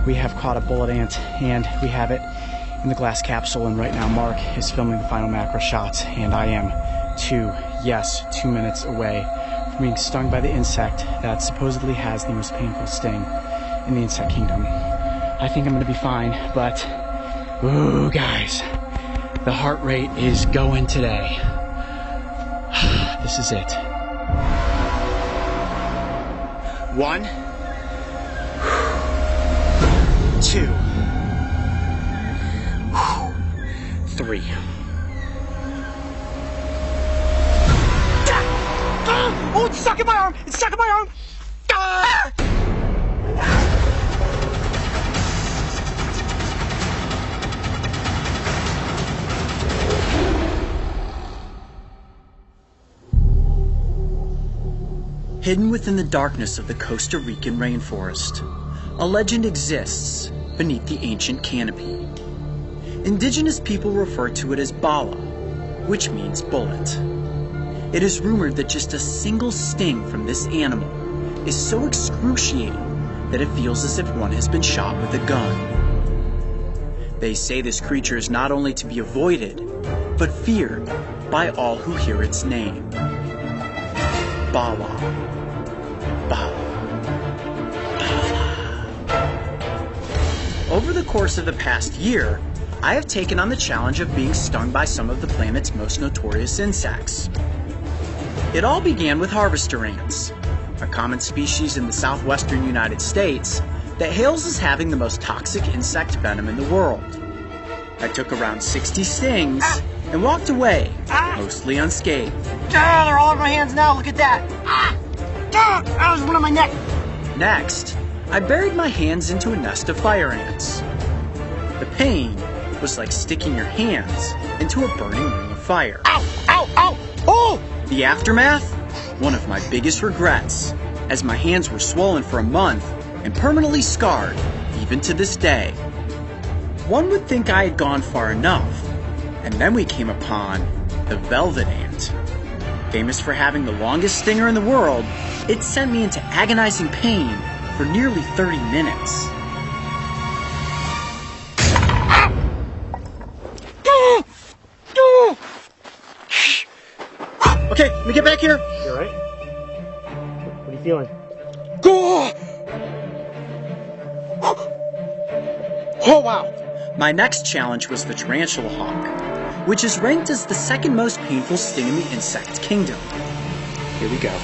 we have caught a bullet ant, and we have it in the glass capsule, and right now Mark is filming the final macro shots, and I am 2 minutes away from being stung by the insect that supposedly has the most painful sting in the insect kingdom. I think I'm gonna be fine, but ooh, guys, the heart rate is going today. This is it. 1, 2, 3. Oh, it's stuck in my arm! It's stuck in my arm! Ah! Hidden within the darkness of the Costa Rican rainforest, a legend exists beneath the ancient canopy. Indigenous people refer to it as bala, which means bullet. It is rumored that just a single sting from this animal is so excruciating that it feels as if one has been shot with a gun. They say this creature is not only to be avoided, but feared by all who hear its name. Bala. Bala. Over the course of the past year, I have taken on the challenge of being stung by some of the planet's most notorious insects. It all began with harvester ants, a common species in the southwestern United States that hails as having the most toxic insect venom in the world. I took around 60 stings and walked away, mostly unscathed. They're all over my hands now, look at that! That was one on my neck! Next, I buried my hands into a nest of fire ants. The pain was like sticking your hands into a burning ring of fire. Ow! Ow! Ow! Oh! The aftermath? One of my biggest regrets, as my hands were swollen for a month and permanently scarred, even to this day. One would think I had gone far enough, and then we came upon the velvet ant. Famous for having the longest stinger in the world, it sent me into agonizing pain for nearly 30 minutes. Okay, let me get back here. You alright? What are you feeling? Oh, wow. My next challenge was the tarantula hawk, which is ranked as the second most painful sting in the insect kingdom. Here we go.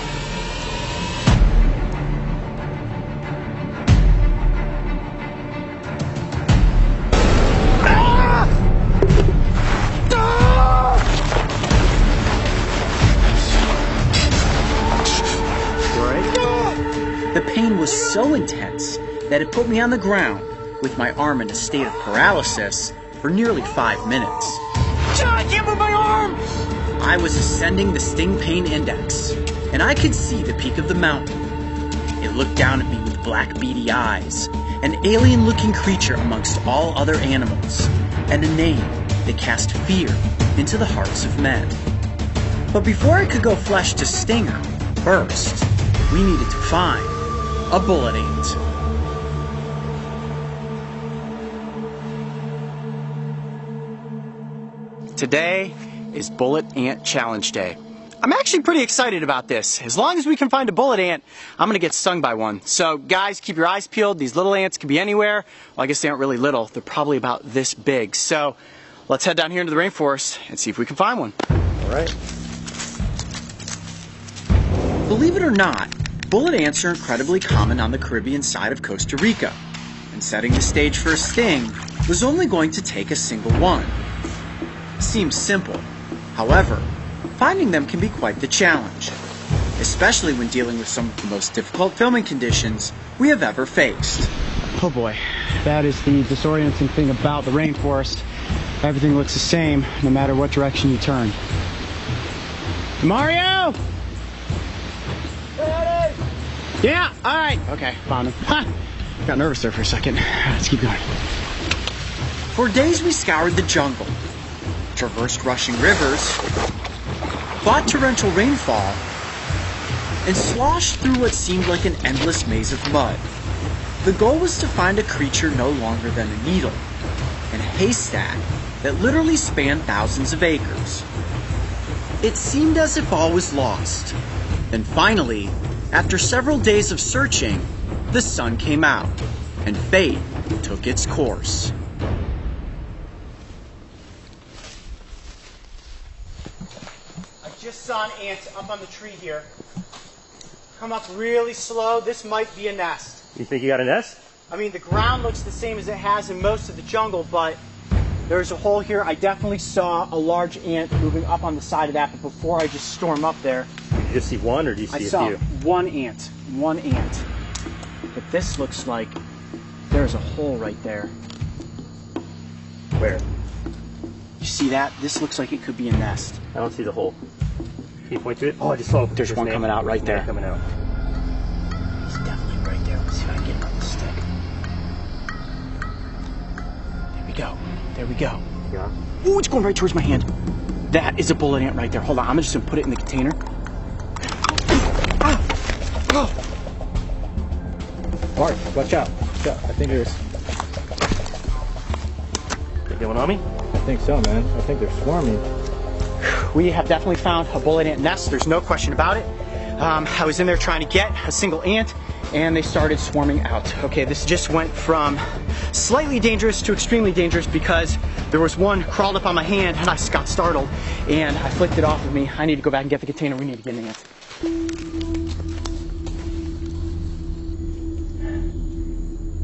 The pain was so intense that it put me on the ground with my arm in a state of paralysis for nearly 5 minutes. I can't move my arm! I was ascending the sting pain index, and I could see the peak of the mountain. It looked down at me with black beady eyes, an alien-looking creature amongst all other animals, and a name that cast fear into the hearts of men. But before I could go flesh to stinger, first, we needed to find a bullet ant. Today is Bullet Ant Challenge Day. I'm actually pretty excited about this. As long as we can find a bullet ant, I'm gonna get stung by one. So guys, keep your eyes peeled. These little ants can be anywhere. Well, I guess they aren't really little. They're probably about this big. So let's head down here into the rainforest and see if we can find one. Alright. Believe it or not, bullet ants are incredibly common on the Caribbean side of Costa Rica, and setting the stage for a sting was only going to take a single one. Seems simple. However, finding them can be quite the challenge, especially when dealing with some of the most difficult filming conditions we have ever faced. Oh boy, that is the disorienting thing about the rainforest. Everything looks the same no matter what direction you turn. Mario! Ready? Yeah, alright. Okay, found him. Ha! Got nervous there for a second. Let's keep going. For days we scoured the jungle, traversed rushing rivers, fought torrential rainfall, and sloshed through what seemed like an endless maze of mud. The goal was to find a creature no longer than a needle in a haystack that literally spanned thousands of acres. It seemed as if all was lost. Then finally, after several days of searching, the sun came out and fate took its course. I just saw an ant up on the tree here. Come up really slow. This might be a nest. You think you got a nest? I mean, the ground looks the same as it has in most of the jungle, but there's a hole here. I definitely saw a large ant moving up on the side of that, but before I just storm up there, Did you just see one, or do you see a few? I saw one ant. But this looks like there's a hole right there. Where? You see that? This looks like it could be a nest. I don't see the hole. Can you point to it? Oh, I just saw There's one coming out right there. Coming out. He's definitely right there. Let's see if I can get him on the stick. There we go. There we go. Yeah. Ooh, it's going right towards my hand. That is a bullet ant right there. Hold on, I'm just gonna put it in the container. Ah! Oh! Mark, watch out. Watch out. I think there's... They going on me? I think so, man. I think they're swarming. We have definitely found a bullet ant nest. There's no question about it. I was in there trying to get a single ant, and they started swarming out. Okay, this just went from slightly dangerous to extremely dangerous because there was one crawled up on my hand and I got startled and I flicked it off of me. I need to go back and get the container. We need to get an ant.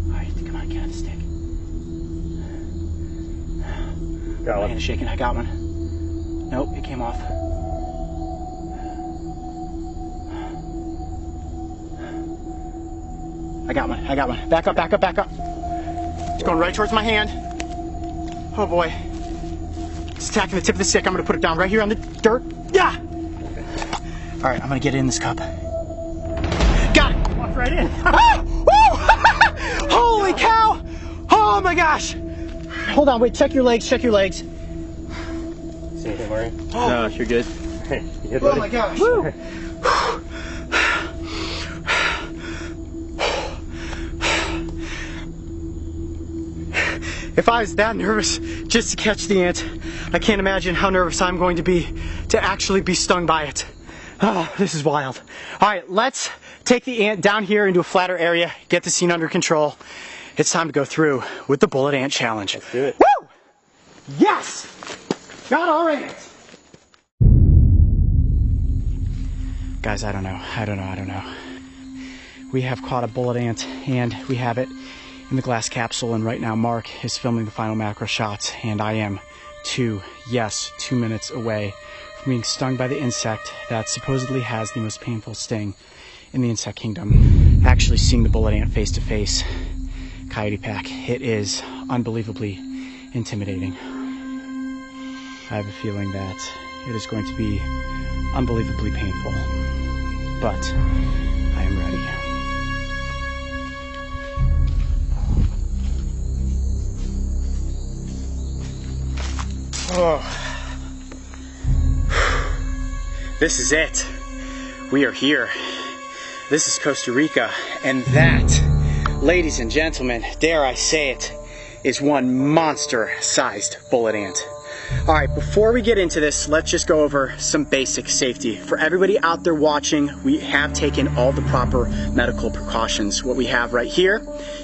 All right, come on, get on the stick. Got My one. hand is shaking. I got one. Nope, it came off. I got one. Back up. It's going right towards my hand. Oh boy. It's attacking the tip of the stick. I'm gonna put it down right here on the dirt. Yeah! All right, I'm gonna get it in this cup. Got it! Walk right in. Ah! Woo! Holy cow! Oh my gosh! Hold on, wait, check your legs. See anything, Mario? Oh. No, you're good. Hey, you good, Oh buddy? my gosh! Woo! If I was that nervous just to catch the ant, I can't imagine how nervous I'm going to be to actually be stung by it. Oh, this is wild. All right, let's take the ant down here into a flatter area, get the scene under control. It's time to go through with the bullet ant challenge. Let's do it. Woo! Yes! Got our ant! Guys, I don't know. We have caught a bullet ant and we have it in the glass capsule, and right now Mark is filming the final macro shots, and I am 2 minutes away from being stung by the insect that supposedly has the most painful sting in the insect kingdom. Actually seeing the bullet ant face to face, Coyote Pack, it is unbelievably intimidating. I have a feeling that it is going to be unbelievably painful, but I am ready. Oh. This is it. We are here. This is Costa Rica, and that, ladies and gentlemen, dare I say it, is one monster-sized bullet ant. All right, before we get into this, let's just go over some basic safety. For everybody out there watching, we have taken all the proper medical precautions. What we have right here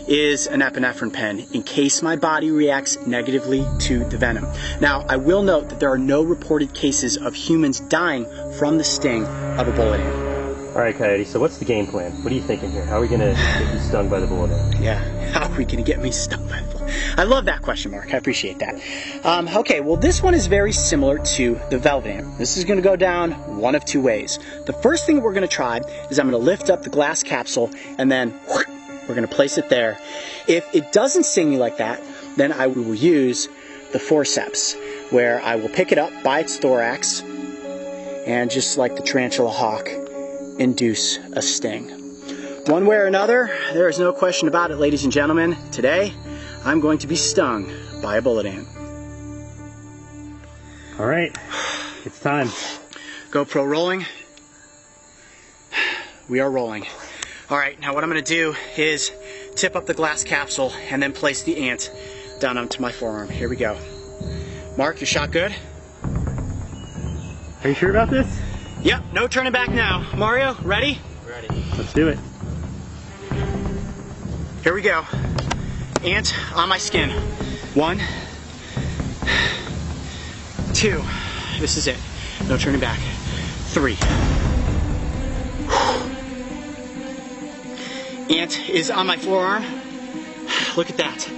is an epinephrine pen in case my body reacts negatively to the venom. Now, I will note that there are no reported cases of humans dying from the sting of a bullet ant. All right, Coyote, so what's the game plan? What are you thinking here? How are we going to get you stung by the bullet ant? Yeah, how are we going to get me stung by the bullet? I love that question, Mark. I appreciate that. Okay, well, this one is very similar to the velvet ant. This is going to go down one of two ways. The first thing we're going to try is I'm going to lift up the glass capsule and then we're going to place it there. If it doesn't sting me like that, then I will use the forceps, where I will pick it up by its thorax and, just like the tarantula hawk, induce a sting. One way or another, there is no question about it, ladies and gentlemen. Today, I'm going to be stung by a bullet ant. All right, it's time. GoPro rolling. We are rolling. All right, now what I'm going to do is tip up the glass capsule, and then place the ant down onto my forearm. Here we go. Mark, your shot good? Are you sure about this? Yep, no turning back now. Mario, ready? Ready. Let's do it. Here we go. Ant on my skin. 1, 2. This is it. No turning back. 3. Ant is on my forearm. Look at that.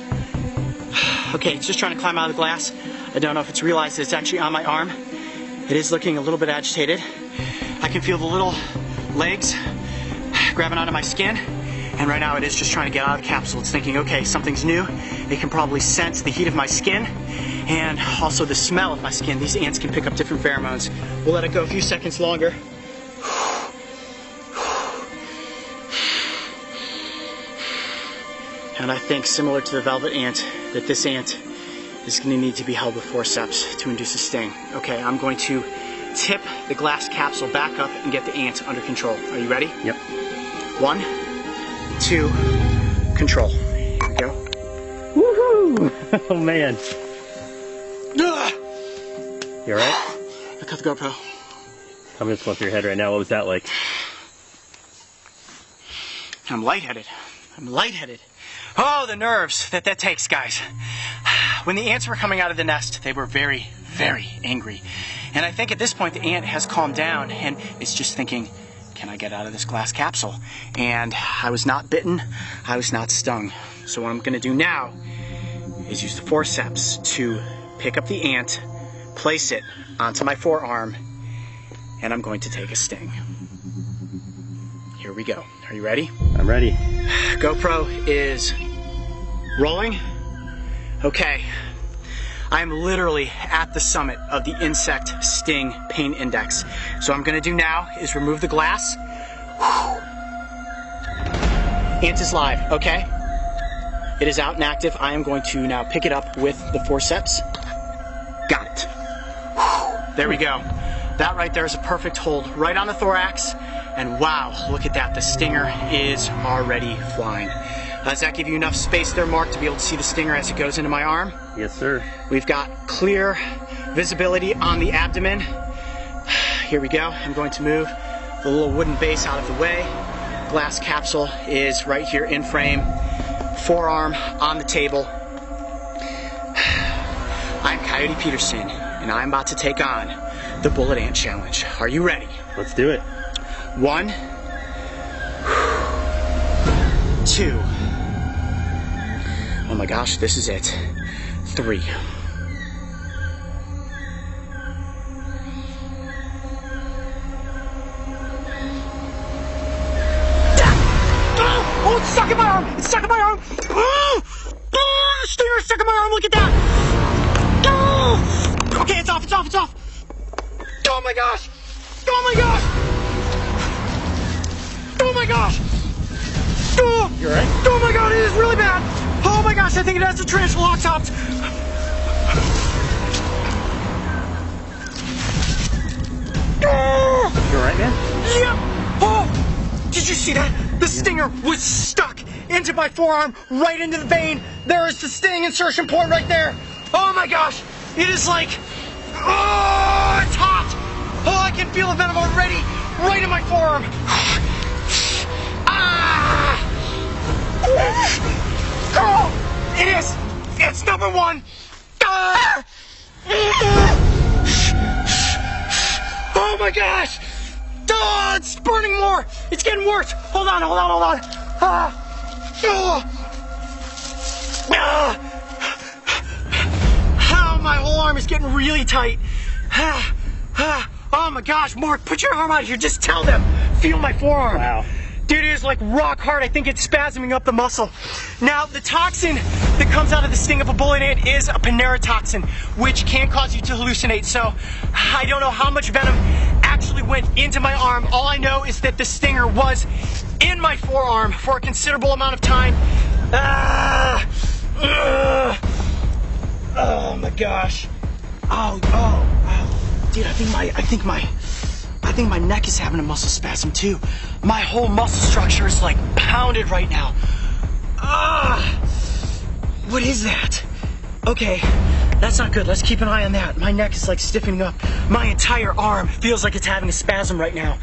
Okay, it's just trying to climb out of the glass. I don't know if it's realized that it's actually on my arm. It is looking a little bit agitated. I can feel the little legs grabbing onto my skin. And right now it is just trying to get out of the capsule. It's thinking, okay, something's new. It can probably sense the heat of my skin and also the smell of my skin. These ants can pick up different pheromones. We'll let it go a few seconds longer. And I think, similar to the velvet ant, that this ant is going to need to be held with forceps to induce a sting. Okay, I'm going to tip the glass capsule back up and get the ant under control. Are you ready? Yep. 1, 2, control. Here we go. Woohoo! Oh man. Ugh. You alright? I cut the GoPro. Tell me what's going through your head right now. What was that like? I'm lightheaded. I'm lightheaded. Oh, the nerves that takes, guys. When the ants were coming out of the nest, they were very, very angry. And I think at this point the ant has calmed down and it's just thinking, can I get out of this glass capsule? And I was not bitten, I was not stung. So what I'm gonna do now is use the forceps to pick up the ant, place it onto my forearm, and I'm going to take a sting. Here we go. Are you ready? I'm ready. GoPro is rolling. Okay. I'm literally at the summit of the insect sting pain index. So what I'm gonna do now is remove the glass. Ant is live, okay? It is out and active. I am going to now pick it up with the forceps. Got it. There we go. That right there is a perfect hold right on the thorax. And wow, look at that. The stinger is already flying. Does that give you enough space there, Mark, to be able to see the stinger as it goes into my arm? Yes, sir. We've got clear visibility on the abdomen. Here we go. I'm going to move the little wooden base out of the way. Glass capsule is right here in frame. Forearm on the table. I'm Coyote Peterson, and I'm about to take on the Bullet Ant Challenge. Are you ready? Let's do it. 1, 2. Oh my gosh, this is it. 3. Oh, it's stuck in my arm! It's stuck in my arm! Oh, the stinger's stuck in my arm, look at that! Oh, okay, it's off, it's off, it's off! Oh my gosh! Oh my gosh! Oh my gosh! Oh, You alright? oh my god, it is really bad! Oh my gosh, I think it has a tarantula on top! Oh! You alright, man? Yep! Oh! Did you see that? The stinger was stuck into my forearm, right into the vein. There is the sting insertion point right there. Oh my gosh! It is like, oh, it's hot! Oh, I can feel the venom already, right in my forearm. Ah! Oh, it is. It's number 1. Ah! Oh my gosh! Oh, it's burning more! It's getting worse! Hold on, hold on, hold on! Ah! Oh! Ah! Oh, my whole arm is getting really tight. Ah! Ah! Oh my gosh, Mark, put your arm out here, just tell them. Feel my forearm. Wow. Dude, it is like rock hard. I think it's spasming up the muscle. Now, the toxin that comes out of the sting of a bullet ant is a panerotoxin, which can cause you to hallucinate. So, I don't know how much venom actually went into my arm. All I know is that the stinger was in my forearm for a considerable amount of time. Ah! Oh my gosh. Oh. Dude, I think my neck is having a muscle spasm too. My whole muscle structure is like pounded right now. What is that? Okay, that's not good. Let's keep an eye on that. My neck is like stiffening up. My entire arm feels like it's having a spasm right now.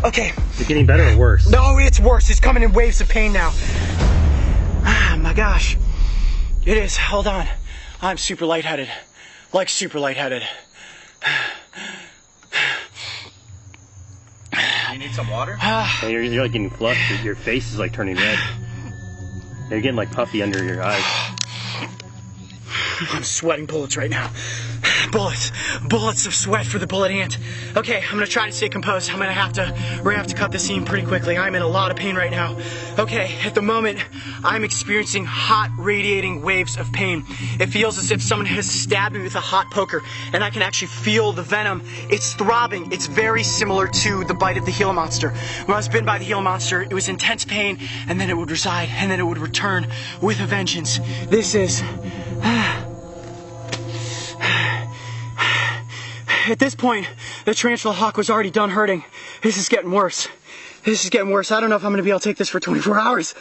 Okay. Is it getting better or worse? No, it's worse. It's coming in waves of pain now. My gosh. It is. Hold on. I'm super lightheaded. Like super lightheaded. You need some water? And you're like getting flushed. Your face is like turning red. You're getting like puffy under your eyes. I'm sweating bullets right now. Bullets of sweat for the bullet ant. Okay, I'm gonna try to stay composed. We're gonna have to cut the scene pretty quickly. I'm in a lot of pain right now. Okay, at the moment, I'm experiencing hot radiating waves of pain. It feels as if someone has stabbed me with a hot poker, and I can actually feel the venom. It's throbbing. It's very similar to the bite of the Gila monster. When I was bitten by the Gila monster, it was intense pain, and then it would reside, and then it would return with a vengeance. This is... At this point, the tarantula hawk was already done hurting. This is getting worse. This is getting worse. I don't know if I'm gonna be able to take this for 24 hours.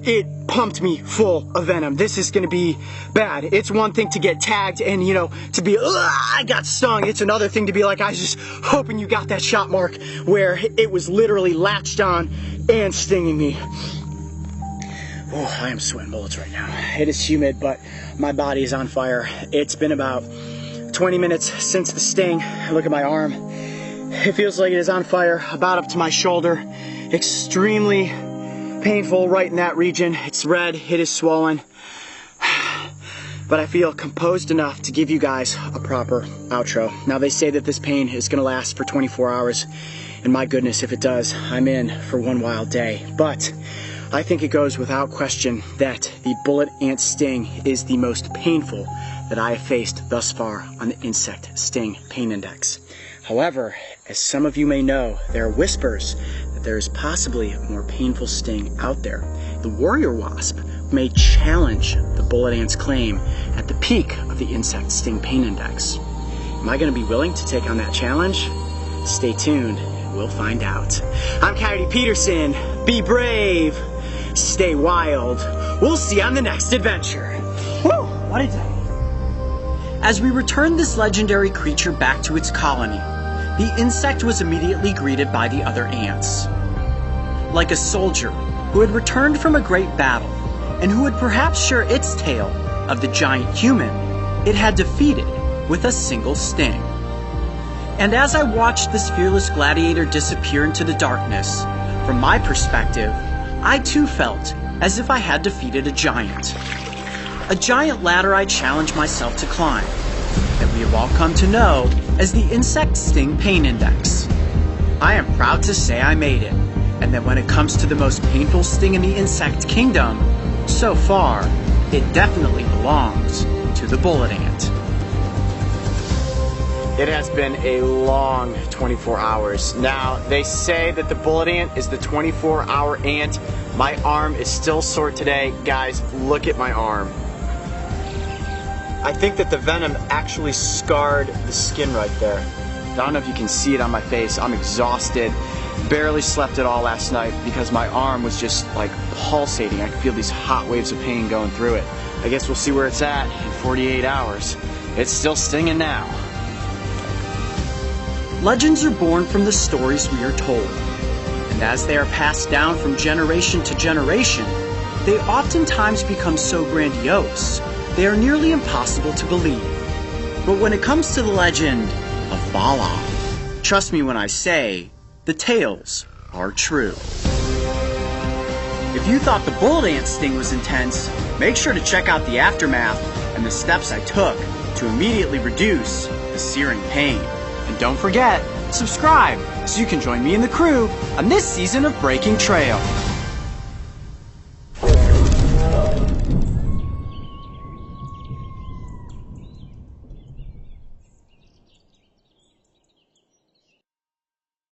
It pumped me full of venom. This is gonna be bad. It's one thing to get tagged and, you know, to be, I got stung. It's another thing to be like, I was just hoping you got that shot, Mark, where it was literally latched on and stinging me. Oh, I am sweating bullets right now. It is humid, but my body is on fire. It's been about 20 minutes since the sting. Look at my arm. It feels like it is on fire, about up to my shoulder. Extremely painful right in that region. It's red, it is swollen. But I feel composed enough to give you guys a proper outro. Now they say that this pain is gonna last for 24 hours. And my goodness, if it does, I'm in for one wild day. But I think it goes without question that the bullet ant sting is the most painful that I have faced thus far on the insect sting pain index. However, as some of you may know, there are whispers that there is possibly a more painful sting out there. The warrior wasp may challenge the bullet ant's claim at the peak of the insect sting pain index. Am I going to be willing to take on that challenge? Stay tuned, and we'll find out. I'm Coyote Peterson. Be brave. Stay wild. We'll see you on the next adventure. Woo! What a day. As we returned this legendary creature back to its colony, the insect was immediately greeted by the other ants. Like a soldier who had returned from a great battle and who would perhaps share its tale of the giant human it had defeated with a single sting. And as I watched this fearless gladiator disappear into the darkness, from my perspective, I too felt as if I had defeated a giant. A giant ladder I challenged myself to climb, that we have all come to know as the Insect Sting Pain Index. I am proud to say I made it, and that when it comes to the most painful sting in the insect kingdom, so far, it definitely belongs to the bullet ant. It has been a long 24 hours. Now, they say that the bullet ant is the 24-hour ant. My arm is still sore today. Guys, look at my arm. I think that the venom actually scarred the skin right there. I don't know if you can see it on my face. I'm exhausted. Barely slept at all last night because my arm was just like pulsating. I could feel these hot waves of pain going through it. I guess we'll see where it's at in 48 hours. It's still stinging now. Legends are born from the stories we are told, and as they are passed down from generation to generation, they oftentimes become so grandiose, they are nearly impossible to believe. But when it comes to the legend of Bala, trust me when I say, the tales are true. If you thought the bullet ant sting was intense, make sure to check out the aftermath and the steps I took to immediately reduce the searing pain. And don't forget, subscribe so you can join me and the crew on this season of Breaking Trail.